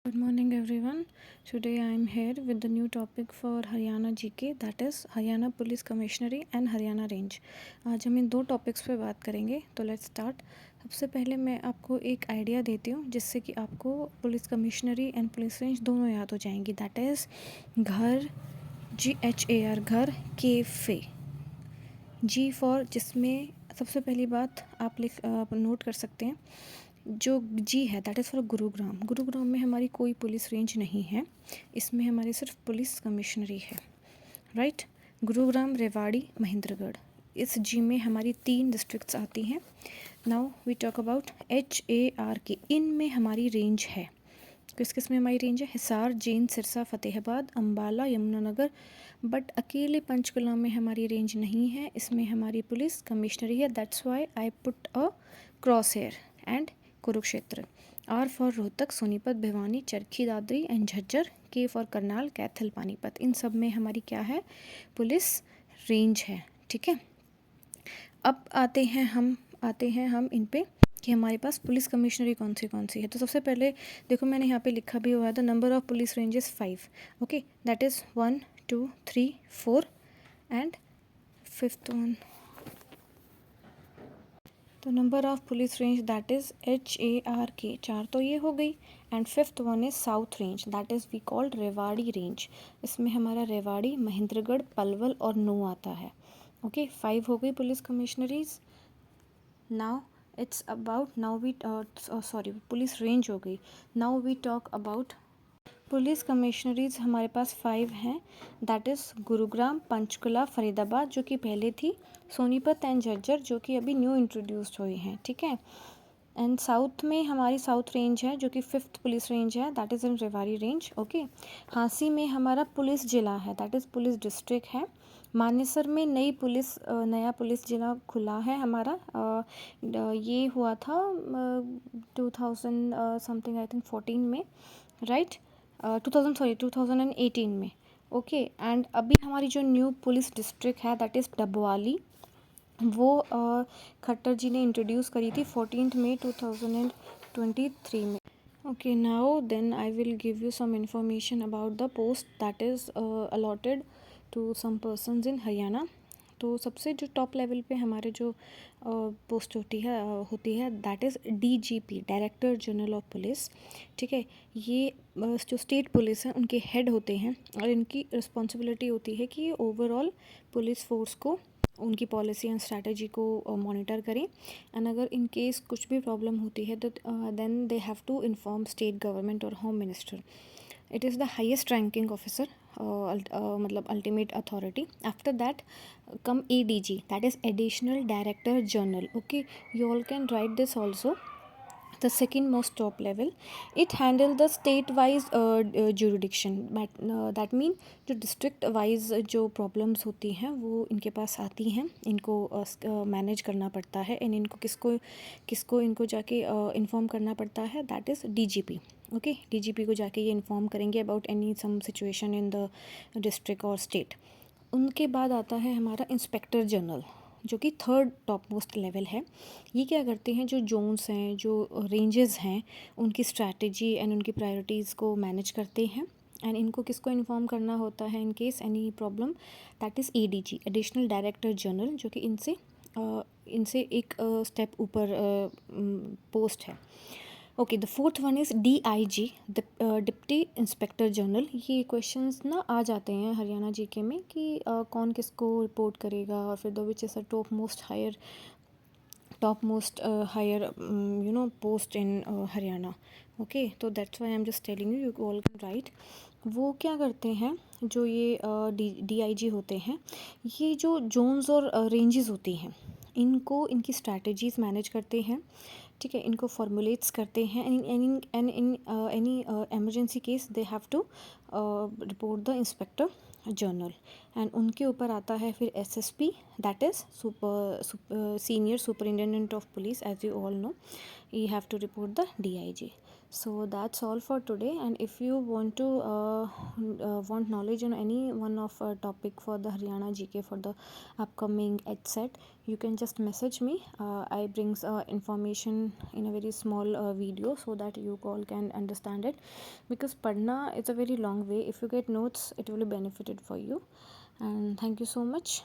Good morning everyone. Today I am here with the new topic for Haryana GK, that is Haryana Police Commissionary and Haryana Range. आज हम इन दो topics पे बात करेंगे, तो let's start. सबसे पहले मैं आपको एक आइडिया देती हूँ जिससे कि आपको पुलिस कमिश्नरी एंड पुलिस रेंज दोनों याद हो जाएंगी. दैट इज़ घर, GHAR घर, कैफे, जी फॉर, जिसमें सबसे पहली बात आप नोट कर सकते हैं. जो जी है that is for Gurugram. Gurugram में हमारी कोई पुलिस रेंज नहीं है, इसमें हमारी सिर्फ पुलिस कमिश्नरी है. राइट. गुरुग्राम, रेवाड़ी, महेंद्रगढ़, इस जी में हमारी 3 डिस्ट्रिक्ट्स आती हैं. Now we talk about HAR के. इनमें हमारी रेंज है. किस किस में हमारी रेंज है? हिसार, जींद, सिरसा, फतेहाबाद, अम्बाला, यमुनानगर. बट अकेले पंचकुला में हमारी रेंज नहीं है, इसमें हमारी पुलिस कमिश्नरी है. That's why I put a cross here. And Kurukshetra. R for Rohtak, Sonipat, Bhiwani, Charkhi Dadri and Jhajjar. K for Karnal, Kaithal, Panipat. इन सब में हमारी क्या है? पुलिस रेंज है. ठीक है. अब आते हैं हम इन पे कि हमारे पास पुलिस कमिश्नरी कौन सी है. तो सबसे पहले देखो, मैंने यहाँ पे लिखा भी हुआ है the number of police ranges 5. Okay, that is 1 2 3 4 and fifth one. तो number of police range that is HAR के 4 तो ये हो गई. And fifth one is south range, that is we called Rewari range. इसमें हमारा रेवाड़ी, महेंद्रगढ़, पलवल और नू आता है. ओके, 5 हो गई police commissionaries. Now it's about police range हो गई. Now we talk about police commissionaries. हमारे पास 5 हैं, दैट इज़ गुरुग्राम, पंचकुला, फरीदाबाद जो कि पहले थी, सोनीपत एंड झज्जर जो कि अभी न्यू इंट्रोड्यूस्ड हुई हैं. ठीक है. एंड साउथ में हमारी साउथ रेंज है जो कि 5th पुलिस रेंज है, that is in Rewari range. Okay. हाँसी में हमारा पुलिस जिला है, दैट इज़ पुलिस डिस्ट्रिक्ट है. मानेसर में नया पुलिस जिला खुला है हमारा. ये हुआ था 2000 समथिंग आई थिंक 14 में. राइट. 2018 में. ओके. एंड अभी हमारी जो न्यू पुलिस डिस्ट्रिक्ट है दैट इज़ डबवाली, वो खट्टर जी ने इंट्रोड्यूस करी थी 14 मई 2023 में. Okay, now then I will give you some information about the post that is allotted to some persons in Haryana. तो सबसे जो टॉप लेवल पे हमारे जो पोस्ट होती है that is DGP, director general of police. ठीक है. ये जो स्टेट पुलिस है उनके हेड होते हैं और इनकी रिस्पॉन्सिबिलिटी होती है कि ये ओवरऑल पुलिस फोर्स को, उनकी पॉलिसी एंड स्ट्रैटेजी को मॉनिटर करें. एंड अगर इन केस कुछ भी प्रॉब्लम होती है तो then they have to inform state government और home minister. It is the highest ranking officer, मतलब ultimate authority. After that come ADG, that is additional director general. Okay, you all can write this also. The second most top level, it handle the state wise jurisdiction. That mean जो district wise जो problems होती हैं वो इनके पास आती हैं, इनको manage करना पड़ता है. एंड इनको किसको इनको जाके इन्फॉर्म करना पड़ता है, that is DGP. Okay. DGP को जाके ये इन्फॉर्म करेंगे about any some situation in the district और स्टेट. उनके बाद आता है हमारा इंस्पेक्टर जनरल जो कि 3rd टॉप मोस्ट लेवल है. ये क्या करते हैं, जो जोन्स हैं, जो रेंजेस हैं, उनकी स्ट्रैटेजी एंड उनकी प्रायोरिटीज़ को मैनेज करते हैं. एंड इनको किसको इन्फॉर्म करना होता है in case any problem, that is ADG, additional director general, जो कि इनसे एक स्टेप ऊपर पोस्ट है. Okay, the fourth one is DIG, deputy inspector general. ये क्वेश्चंस ना आ जाते हैं हरियाणा जीके में कि कौन किसको रिपोर्ट करेगा और फिर दो which is a top most higher post in Haryana. Okay, तो that's why I am just telling you all can right. वो क्या करते हैं, जो ये DIG होते हैं, ये जो जोन्स और रेंजेस होती हैं इनकी स्ट्रैटेजीज़ मैनेज करते हैं. ठीक है. इनको फॉर्मुलेट्स करते हैं. In any emergency case they have to report the inspector general. And उनके ऊपर आता है फिर SSP, that is senior superintendent of police. As you all know, you have to report the DIG. So that's all for today, and if you want to want knowledge on any one of topic for the Haryana GK for the upcoming EdSet, you can just message me. I brings information in a very small video so that you all can understand it, because padna it's a very long way. If you get notes, it will be benefited for you. And thank you so much.